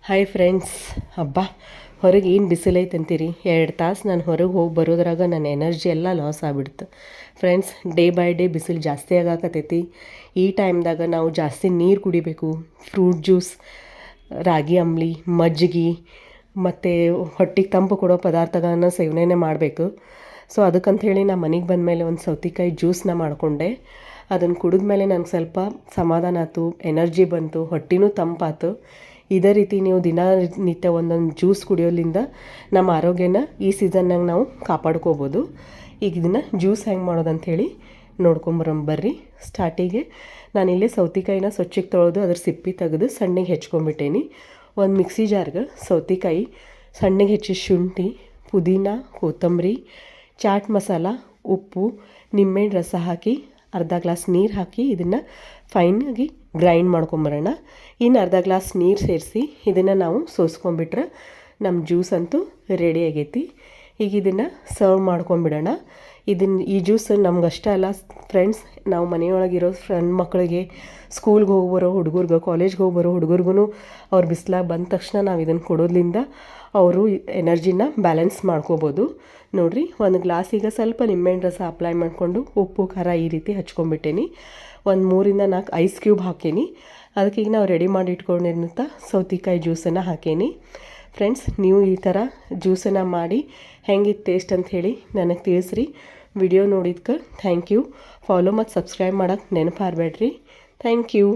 Hi friends. ಹಬ್ಬ ಹೊರಗೆ ಏನು ಬಿಸಿಲೈತೆ ಅಂತೀರಿ. 2 ತಾಸು ನಾನು ಹೊರಗೆ ಹೋಗಿ ಬರೋದ್ರಾಗ ನನ್ನ ಎನರ್ಜಿ ಎಲ್ಲ ಲಾಸ್ ಆಗ್ಬಿಡ್ತು ಫ್ರೆಂಡ್ಸ್. ಡೇ ಬೈ ಡೇ ಬಿಸಿಲು ಜಾಸ್ತಿ ಆಗಾಕತ್ತೈತಿ. ಈ ಟೈಮ್ದಾಗ ನಾವು ಜಾಸ್ತಿ ನೀರು ಕುಡಿಬೇಕು. ಫ್ರೂಟ್ ಜ್ಯೂಸ್, ರಾಗಿ ಅಂಬ್ಲಿ, ಮಜ್ಜಿಗೆ ಮತ್ತು ಹೊಟ್ಟೆಗೆ ತಂಪು ಕೊಡೋ ಪದಾರ್ಥಗಳನ್ನ ಸೇವನೆ ಮಾಡಬೇಕು. ಸೊ ಅದಕ್ಕಂಥೇಳಿ ನಾನು ಮನೆಗೆ ಬಂದಮೇಲೆ ಒಂದು ಸೌತೆಕಾಯಿ ಜ್ಯೂಸನ್ನ ಮಾಡಿಕೊಂಡೆ. ಅದನ್ನು ಕುಡಿದ್ಮೇಲೆ ನನಗೆ ಸ್ವಲ್ಪ ಸಮಾಧಾನ ಆಯ್ತು, ಎನರ್ಜಿ ಬಂತು, ಹೊಟ್ಟೆನೂ ತಂಪಾಯ್ತು. ಇದೇ ರೀತಿ ನೀವು ದಿನನಿತ್ಯ ಒಂದೊಂದು ಜ್ಯೂಸ್ ಕುಡಿಯೋದ್ರಿಂದ ನಮ್ಮ ಆರೋಗ್ಯನ ಈ ಸೀಸನ್ನಾಗ ನಾವು ಕಾಪಾಡ್ಕೋಬೋದು. ಈಗ ಇದನ್ನು ಜ್ಯೂಸ್ ಹೆಂಗೆ ಮಾಡೋದಂಥೇಳಿ ನೋಡ್ಕೊಂಬರೋಣ ಬರ್ರಿ. ಸ್ಟಾರ್ಟಿಗೆ ನಾನಿಲ್ಲಿ ಸೌತೆಕಾಯಿನ ಸ್ವಚ್ಛಕ್ಕೆ ತೊಳೆದು ಅದ್ರ ಸಿಪ್ಪೆ ತೆಗೆದು ಸಣ್ಣಗೆ ಹೆಚ್ಕೊಂಡ್ಬಿಟ್ಟೇನಿ. ಒಂದು ಮಿಕ್ಸಿ ಜಾರ್ಗೆ ಸೌತೆಕಾಯಿ, ಸಣ್ಣಗೆ ಹೆಚ್ಚಿ ಶುಂಠಿ, ಪುದೀನ, ಕೊತ್ತಂಬರಿ, ಚಾಟ್ ಮಸಾಲ, ಉಪ್ಪು, ನಿಂಬೆಹಣ್ಣು ರಸ ಹಾಕಿ ಅರ್ಧ ಗ್ಲಾಸ್ ನೀರು ಹಾಕಿ ಇದನ್ನು ಫೈನಾಗಿ ಗ್ರೈಂಡ್ ಮಾಡ್ಕೊಂಬರೋಣ. ಇನ್ನು ಅರ್ಧ ಗ್ಲಾಸ್ ನೀರು ಸೇರಿಸಿ ಇದನ್ನು ನಾವು ಸೋಸ್ಕೊಂಡ್ಬಿಟ್ರೆ ನಮ್ಮ ಜ್ಯೂಸ್ ಅಂತೂ ರೆಡಿ ಆಗೈತಿ. ಈಗ ಇದನ್ನು ಸರ್ವ್ ಮಾಡ್ಕೊಂಬಿಡೋಣ. ಈ ಜ್ಯೂಸ್ ನಮ್ಗಷ್ಟೇ ಅಲ್ಲ ಫ್ರೆಂಡ್ಸ್, ನಾವು ಮನೆಯೊಳಗಿರೋ ಫ್ರೆಂಡ್ ಮಕ್ಕಳಿಗೆ, ಸ್ಕೂಲ್ಗೆ ಹೋಗಿ ಬರೋ ಹುಡುಗರ್ಗೆ, ಕಾಲೇಜ್ಗೆ ಹೋಗಿ ಬರೋ ಹುಡುಗರ್ಗೂ ಅವ್ರು ಬಿಸಿಲಾಗ ಬಂದ ತಕ್ಷಣ ನಾವು ಇದನ್ನು ಕೊಡೋದ್ರಿಂದ ಅವರು ಎನರ್ಜಿನ ಬ್ಯಾಲೆನ್ಸ್ ಮಾಡ್ಕೋಬೋದು. ನೋಡಿರಿ, ಒಂದು ಗ್ಲಾಸಿಗೆ ಸ್ವಲ್ಪ ನಿಂಬೆಹಣ್ಣು ರಸ ಅಪ್ಲೈ ಮಾಡಿಕೊಂಡು ಉಪ್ಪು ಖಾರ ಈ ರೀತಿ ಹಚ್ಕೊಂಡ್ಬಿಟ್ಟೇನಿ. ಒಂದು 3-4 ಐಸ್ ಕ್ಯೂಬ್ ಹಾಕೀನಿ. ಅದಕ್ಕೆ ಈಗ ನಾವು ರೆಡಿ ಮಾಡಿ ಇಟ್ಕೊಂಡಿರೋಂಥ ಸೌತೆಕಾಯಿ ಜ್ಯೂಸನ್ನು ಹಾಕೀನಿ. ಫ್ರೆಂಡ್ಸ್, ನೀವು ಈ ಥರ ಜ್ಯೂಸನ್ನು ಮಾಡಿ ಹೆಂಗಿತ್ತು ಟೇಸ್ಟ್ ಅಂಥೇಳಿ ನನಗೆ ತಿಳಿಸ್ರಿ. ವಿಡಿಯೋ ನೋಡಿದ್ಕೆ ಥ್ಯಾಂಕ್ ಯು. ಫಾಲೋ ಮತ್ತು ಸಬ್ಸ್ಕ್ರೈಬ್ ಮಾಡೋಕ್ಕೆ ನೆನಪಾರಬೇಡ್ರಿ. Thank you.